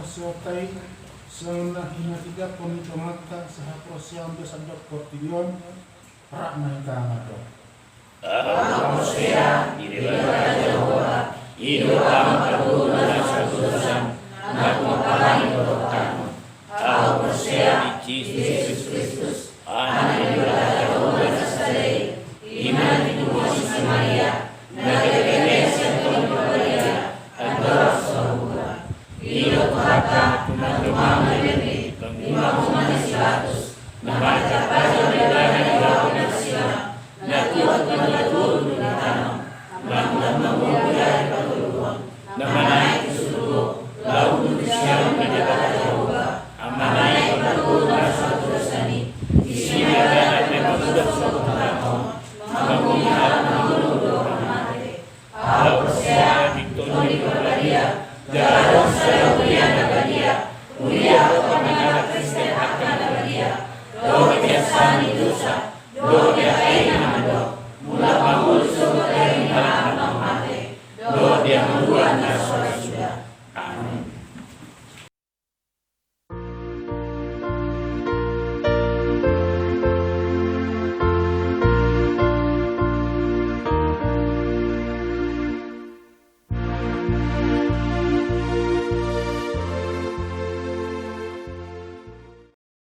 Prosyotay Sang hinatiga punitumata saha prosyam besadok portion Rakna ikamado Manusia diriwala Jehovah hidup amarguna dan sagusan nak mempalani berkah. Au manusia Yesus Kristus anak diriwala Jehovah Nasadei iman di Tuhan Maria nagregenes yang Maria adalah surga. Hidup harta rumah menjadi 500 membaca pada wilayah yang sila nak kuat